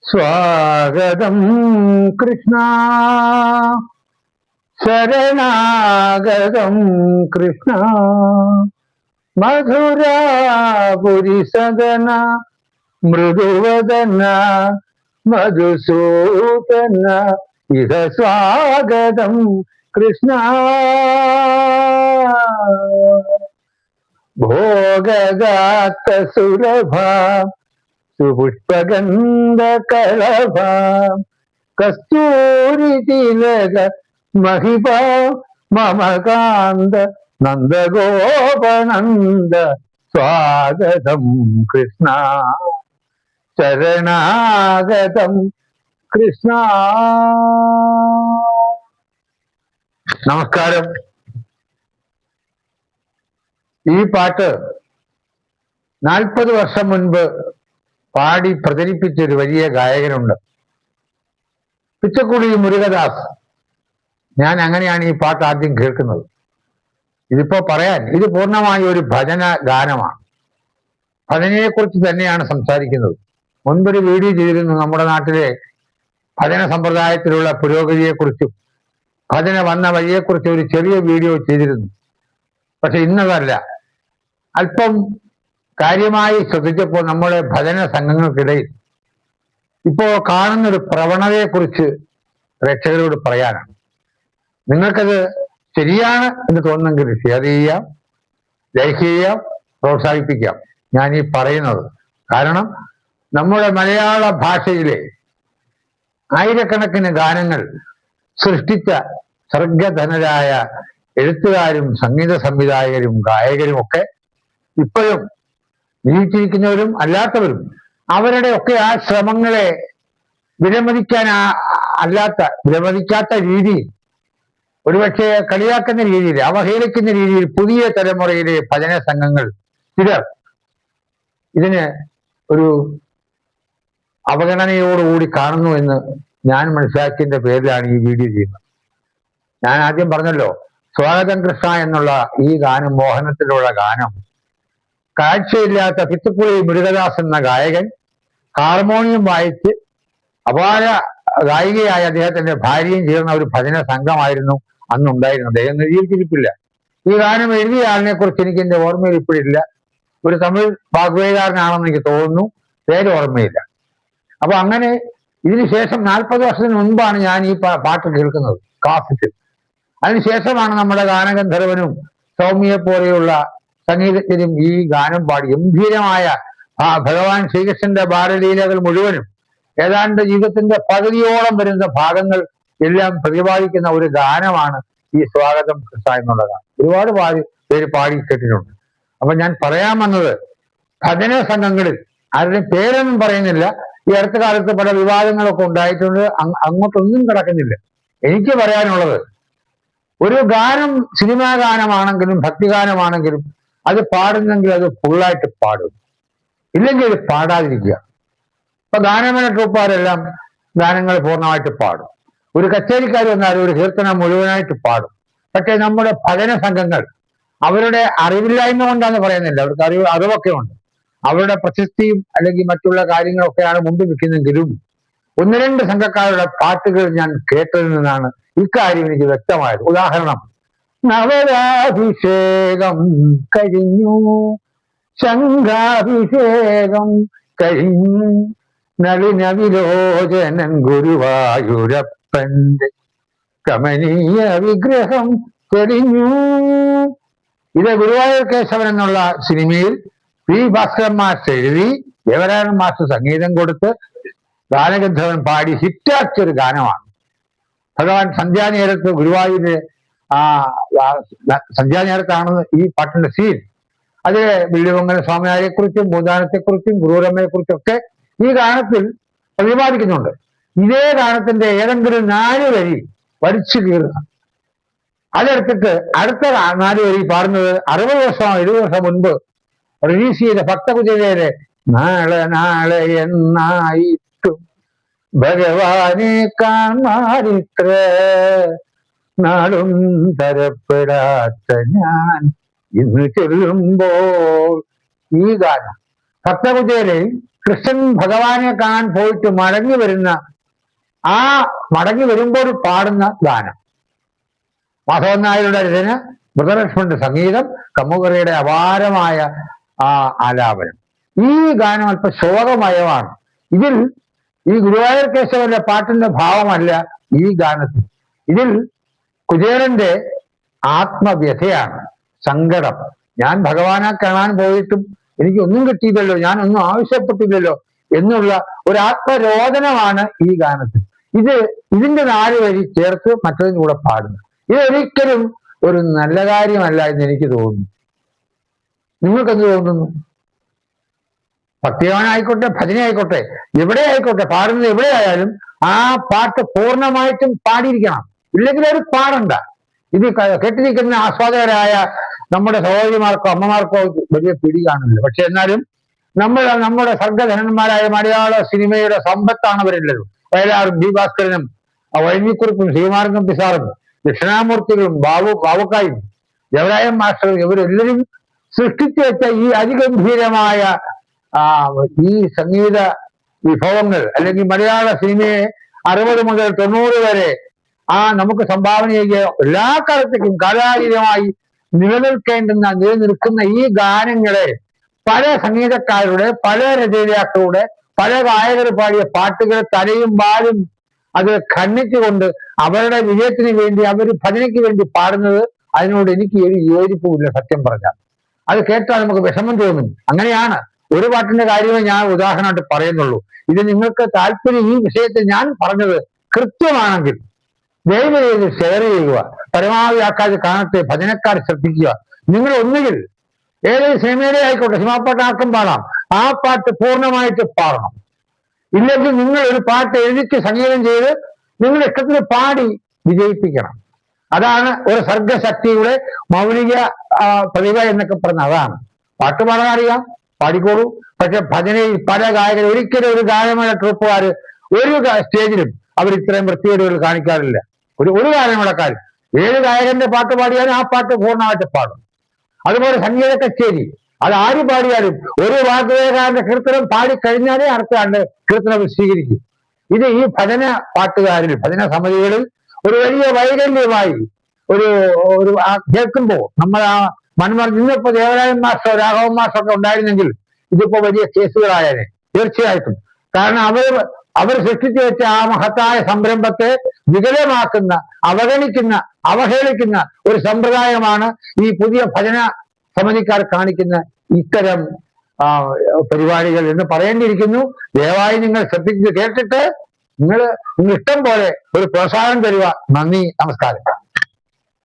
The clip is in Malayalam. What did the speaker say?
സ്വാഗതം കൃഷ്ണ, ശരണാഗതം കൃഷ്ണ, മധുരാപുരി സദന മൃദുവദന മധുസൂദന ഇഹ സ്വാഗതം കൃഷ്ണ. ഭോഗദാത്ത സുലഭ സുപുഷ്പഗന്ധ കളഭ കസ്തൂരി തിലക മഹിപ മമകാന്ത നന്ദഗോപനന്ദ സ്വാഗതം കൃഷ്ണ, ശരണാഗതം കൃഷ്ണ. നമസ്കാരം. ഈ പാട്ട് 40 വർഷം മുൻപ് പാടി പ്രചരിപ്പിച്ചൊരു വലിയ ഗായകനുണ്ട്, പിച്ചക്കുടി മുരുകദാസ്. ഞാൻ അങ്ങനെയാണ് ഈ പാട്ട് ആദ്യം കേൾക്കുന്നത്. ഇതിപ്പോ പറയാൻ ഇത് പൂർണ്ണമായ ഒരു ഭജന ഗാനമാണ്. ഭജനയെക്കുറിച്ച് തന്നെയാണ് സംസാരിക്കുന്നത്. മുൻപൊരു വീഡിയോ ചെയ്തിരുന്നു നമ്മുടെ നാട്ടിലെ ഭജന സമ്പ്രദായത്തിലുള്ള പുരോഗതിയെക്കുറിച്ചും ഭജന വന്ന വഴിയെക്കുറിച്ച് ഒരു ചെറിയ വീഡിയോ ചെയ്തിരുന്നു. പക്ഷെ ഇന്നതല്ല, അല്പം കാര്യമായി ശ്രദ്ധിച്ചപ്പോൾ നമ്മുടെ ഭജന സംഘങ്ങൾക്കിടയിൽ ഇപ്പോൾ കാണുന്നൊരു പ്രവണതയെക്കുറിച്ച് പ്രേക്ഷകരോട് പറയാനാണ്. നിങ്ങൾക്കത് ശരിയാണ് എന്ന് തോന്നുന്നെങ്കിൽ ഷെയർ ചെയ്യാം, ലൈക്ക് ചെയ്യാം, പ്രോത്സാഹിപ്പിക്കാം ഞാൻ ഈ പറയുന്നത്. കാരണം നമ്മുടെ മലയാള ഭാഷയിലെ ആയിരക്കണക്കിന് ഗാനങ്ങൾ സൃഷ്ടിച്ച സർഗധനരായ എഴുത്തുകാരും സംഗീത സംവിധായകരും ഗായകരും ഒക്കെ ഇപ്പോഴും ജീവിച്ചിരിക്കുന്നവരും അല്ലാത്തവരും അവരുടെ ഒക്കെ ആ ശ്രമങ്ങളെ വിലമതിക്കാത്ത രീതിയിൽ, ഒരുപക്ഷെ കളിയാക്കുന്ന രീതിയിൽ, അവഹേളിക്കുന്ന രീതിയിൽ പുതിയ തലമുറയിലെ ഭജന സംഘങ്ങൾ ചിലർ ഇതിന് ഒരു അവഗണനയോടുകൂടി കാണുന്നു എന്ന് ഞാൻ മനസ്സിലാക്കിയതിന്റെ പേരിലാണ് ഈ വീഡിയോ ചെയ്യുന്നത്. ഞാൻ ആദ്യം പറഞ്ഞല്ലോ, സ്വാഗതം കൃഷ്ണ എന്നുള്ള ഈ ഗാനം, മോഹനത്തിലുള്ള ഗാനം, കാഴ്ചയില്ലാത്ത പിച്ചക്കുടി മുരുകദാസ് എന്ന ഗായകൻ ഹാർമോണിയം വായിച്ച് അപാര ഗായികയായ അദ്ദേഹത്തിന്റെ ഭാര്യയും ചേർന്ന ഒരു ഭജന സംഘമായിരുന്നു അന്നുണ്ടായിരുന്നത്. അദ്ദേഹം ജീവിച്ചിരിപ്പില്ല. ഈ ഗാനം എഴുതിയ ആളിനെ കുറിച്ച് എനിക്ക് എന്റെ ഓർമ്മയിൽ ഇപ്പോഴില്ല. ഒരു തമിഴ് വാഗ്വേകാരനാണെന്ന് എനിക്ക് തോന്നുന്നു, പേര് ഓർമ്മയില്ല. അപ്പൊ അങ്ങനെ ഇതിനുശേഷം 40 വർഷത്തിന് മുൻപാണ് ഞാൻ ഈ പാട്ട് കേൾക്കുന്നത് കാസറ്റിൽ. അതിനുശേഷമാണ് നമ്മുടെ ഗാനഗന്ധർവനും സൗമ്യയെ പോലെയുള്ള സംഗീതജ്ഞരും ഈ ഗാനം പാടി ഗംഭീരമായ ഭഗവാൻ ശ്രീകൃഷ്ണന്റെ ബാലലീലകൾ മുഴുവനും ഏതാണ്ട് ജീവിതത്തിന്റെ പകുതിയോളം വരുന്ന ഭാഗങ്ങൾ എല്ലാം പ്രതിപാദിക്കുന്ന ഒരു ഗാനമാണ് ഈ സ്വാഗതം കൃഷ്ണ എന്നുള്ള ഗാനം. ഒരുപാട് പേര് പാടി കേട്ടിട്ടുണ്ട്. അപ്പൊ ഞാൻ പറയാൻ വന്നത്, ഭജന സംഘങ്ങളിൽ ആരുടെയും പേരൊന്നും പറയുന്നില്ല. ഈ അടുത്ത കാലത്ത് പല വിവാദങ്ങളൊക്കെ ഉണ്ടായിട്ടുണ്ട്, അങ്ങോട്ടൊന്നും കിടക്കുന്നില്ല. എനിക്ക് പറയാനുള്ളത്, ഒരു ഗാനം സിനിമാ ഗാനമാണെങ്കിലും ഭക്തിഗാനമാണെങ്കിലും അത് പാടുന്നെങ്കിൽ അത് ഫുള്ളായിട്ട് പാടും, ഇല്ലെങ്കിൽ അത് പാടാതിരിക്കുക. ഇപ്പൊ ഗാനമേള ട്രൂപ്പുകാരെല്ലാം ഗാനങ്ങൾ പൂർണ്ണമായിട്ട് പാടും. ഒരു കച്ചേരിക്കാർ വന്നാൽ ഒരു കീർത്തനം മുഴുവനായിട്ട് പാടും. പക്ഷെ നമ്മുടെ ഭജന സംഘങ്ങൾ അവരുടെ അറിവില്ലായ്മ കൊണ്ടാന്ന് പറയുന്നില്ല, അവർക്ക് അറിവൊക്കെ ഉണ്ട്. അവരുടെ പ്രശസ്തിയും അല്ലെങ്കിൽ മറ്റുള്ള കാര്യങ്ങളൊക്കെയാണ് മുമ്പിൽ നിൽക്കുന്നെങ്കിലും 1-2 സംഘക്കാരുടെ പാട്ടുകൾ ഞാൻ കേട്ടതിൽ നിന്നാണ് ഇക്കാര്യം എനിക്ക് വ്യക്തമായത്. ഉദാഹരണം, നവരാഭിഷേകം കഴിഞ്ഞു, ശംഖാഭിഷേകം കഴിഞ്ഞു, നളിനവിലോചനൻ ഗുരുവായൂരപ്പന്റെ കമനീയ വിഗ്രഹം തെളിഞ്ഞു. ഇത് ഗുരുവായൂർ കേശവൻ എന്നുള്ള സിനിമയിൽ പി ഭാസ്കരൻ മാസ്റ്റർ എഴുതി ദേവരാജൻ മാസ്റ്റർ സംഗീതം കൊടുത്ത് ഗാനഗന്ധർവൻ പാടി ഹിറ്റാക്കിയൊരു ഗാനമാണ്. ഭഗവാൻ സന്ധ്യാനേരത്ത് ഗുരുവായൂരിലെ സന്ധ്യാനേരത്താണ് ഈ പാട്ടിന്റെ സീൻ. അതിലെ വില്ലുമംഗല സ്വാമിയാരെക്കുറിച്ചും ഭൂദാനത്തെക്കുറിച്ചും ഗുരുവരമ്മയെക്കുറിച്ചും ഒക്കെ ഈ ഗാനത്തിൽ പ്രതിപാദിക്കുന്നുണ്ട്. ഇതേ ഗാനത്തിന്റെ ഏതെങ്കിലും 4 വരി വലിച്ചു കീറുക, അതെടുത്തിട്ട് അടുത്ത 4 വരി പാടുന്നത് 60 വർഷം 70 വർഷം മുൻപ് റിലീസ് ചെയ്ത ഭക്തകുചേരയിലെ നാളെ നാളെ എന്നായിട്ടും ഭഗവാനെ കാണാരിത്ര നാളും തരപ്പെടാത്ത ഞാൻ ഇന്ന് ചൊല്ലുമ്പോൾ, ഈ ഗാനം ഭക്തകുചേരയിൽ കൃഷ്ണൻ ഭഗവാനെ കാണാൻ പോയിട്ട് മടങ്ങി വരുമ്പോൾ പാടുന്ന ഗാനം. മാധവൻ നായരുടെ രചന, മൃതലക്ഷ്മണന്റെ സംഗീതം, കമ്മുകറിയുടെ അപാരമായ ആലാപനം. ഈ ഗാനം അല്പ ശോകമയമാണ്. ഈ ഗുരുവായൂർ കേശവന്റെ പാട്ടിന്റെ ഭാവമല്ല ഈ ഗാനത്തിൽ. ഇതിൽ കുചേലന്റെ ആത്മവ്യഥയാണ്, സങ്കടം. ഞാൻ ഭഗവാനെ കാണാൻ പോയിട്ടും എനിക്കൊന്നും കിട്ടിയില്ലല്ലോ, ഞാനൊന്നും ആവശ്യപ്പെട്ടില്ലല്ലോ എന്നുള്ള ഒരു ആത്മരോദനമാണ് ഈ ഗാനത്തിൽ. ഇതിന്റെ 4 വരി ചേർത്ത് മറ്റതിന് കൂടെ പാടുന്നു. ഇതൊരിക്കലും ഒരു നല്ല കാര്യമല്ല എന്ന് എനിക്ക് തോന്നുന്നു. നിങ്ങൾക്കെന്ത് തോന്നുന്നു? ഭക്തിഗാനായിക്കോട്ടെ, ഭജന ആയിക്കോട്ടെ, എവിടെ ആയിക്കോട്ടെ, പാടുന്നത് എവിടെയായാലും ആ പാട്ട് പൂർണ്ണമായിട്ടും പാടിയിരിക്കണം. ഇല്ലെങ്കിൽ ഒരു പാടണ്ട. ഇത് കേട്ടിരിക്കുന്ന ആസ്വാദകരായ നമ്മുടെ സഹോദരിമാർക്കോ അമ്മമാർക്കോ വലിയ പിടി കാണില്ല. പക്ഷെ എന്നാലും നമ്മുടെ സർഗധനന്മാരായ മലയാള സിനിമയുടെ സമ്പത്താണ് അവരുള്ളത്. വയലാറും ബി ഭാസ്കരനും വൈമിക്കുറിപ്പും ശ്രീമാർഗം പിസാറും ദക്ഷിണാമൂർത്തികളും ബാവുക്കായും ദേവരായം മാസ്റ്ററും ഇവരെല്ലാവരും സൃഷ്ടിച്ചു വെച്ച ഈ അതിഗംഭീരമായ ഈ സംഗീത വിഭവങ്ങൾ, അല്ലെങ്കിൽ മലയാള സിനിമയെ 60 മുതൽ 90 വരെ നമുക്ക് സംഭാവന ചെയ്യുക, എല്ലാ കാലത്തേക്കും കാലാതീതമായി നിലനിൽക്കുന്ന ഈ ഗാനങ്ങളെ പല സംഗീതക്കാരുടെ, പല രചയിതാക്കളുടെ, പല ഗായകർ പാടിയ പാട്ടുകൾ തലയും വാലും അത് ഖണ്ഡിച്ചുകൊണ്ട് അവരുടെ വിജയത്തിന് വേണ്ടി, അവർ ഭജനയ്ക്ക് വേണ്ടി പാടുന്നത്, അതിനോട് എനിക്ക് ഒരു യോജിപ്പുമില്ല. സത്യം പറഞ്ഞാൽ അത് കേട്ടാൽ നമുക്ക് വിഷമം തോന്നും. അങ്ങനെയാണ്. ഒരു പാട്ടിന്റെ കാര്യമേ ഞാൻ ഉദാഹരണമായിട്ട് പറയുന്നുള്ളൂ. ഇത് നിങ്ങൾക്ക് താല്പര്യം, ഈ വിഷയത്തിൽ ഞാൻ പറഞ്ഞത് കൃത്യമാണെങ്കിൽ ദയവ് ചെയ്ത് ഷെയർ ചെയ്യുക. പരമാവധി ആൾക്കാർ കാണട്ടെ, ഭജനക്കാർ ശ്രദ്ധിക്കുക. നിങ്ങൾ ഒന്നുകിൽ ഏതൊരു സിനിമയിലെ ആയിക്കോട്ടെ, സിനിമാപ്പാട്ട് ആർക്കും പാടാം, ആ പാട്ട് പൂർണ്ണമായിട്ട് പാടണം. ഇല്ലെങ്കിൽ നിങ്ങൾ ഒരു പാട്ട് എഴുതിച്ച് സംഗീതം ചെയ്ത് നിങ്ങൾ ഇഷ്ടത്തിന് പാടി വിജയിപ്പിക്കണം. അതാണ് ഒരു സർഗശക്തിയുടെ മൗലിക പ്രതിഭ എന്നൊക്കെ പറഞ്ഞ അതാണ്. പാട്ട് പാടാൻ അറിയാം, പാടിക്കോളൂ. പക്ഷെ ഭജനയിൽ പല ഗായകർ, ഒരിക്കലും ഒരു ഗാനമേള ട്രൂപ്പുകാർ ഒരു സ്റ്റേജിലും അവർ ഇത്രയും വൃത്തികേടുകൾ കാണിക്കാറില്ല. ഒരു ഗാനമേളക്കാർ ഏത് ഗായകന്റെ പാട്ട് പാടിയാലും ആ പാട്ട് പൂർണ്ണമായിട്ട് പാടും. അതുപോലെ സംഗീത കച്ചേരി, അത് ആര് പാടിയാലും ഒരു വാഗ്വേദകാരന്റെ കീർത്തനം പാടിക്കഴിഞ്ഞാലേ അടുത്ത കീർത്തനം സ്വീകരിക്കും. ഇത് ഈ ഭജന പാട്ടുകാരിൽ, ഭജന സമിതികളിൽ ഒരു വലിയ വൈകല്യമായി ഒരു കേൾക്കുമ്പോൾ നമ്മൾ ഇന്നിപ്പോ ദേവരായൻ മാസ്റ്റർ, രാഘവൻ മാസ്റ്റർ ഒക്കെ ഉണ്ടായിരുന്നെങ്കിൽ ഇതിപ്പോ വലിയ കേസുകളായേനെ തീർച്ചയായിട്ടും. കാരണം അവർ സൃഷ്ടിച്ചു വെച്ച ആ മഹത്തായ സംരംഭത്തെ വികലമാക്കുന്ന, അവഗണിക്കുന്ന, അവഹേളിക്കുന്ന ഒരു സമ്പ്രദായമാണ് ഈ പുതിയ ഭജന സമിതിക്കാർ കാണിക്കുന്ന ഇത്തരം പരിപാടികൾ എന്ന് പറയേണ്ടിയിരിക്കുന്നു. ദയവായി നിങ്ങൾ ശ്രദ്ധിച്ച് കേട്ടിട്ട് നിങ്ങൾ ഇഷ്ടം പോലെ ഒരു പ്രോത്സാഹനം തരിക. നന്ദി, നമസ്കാരം.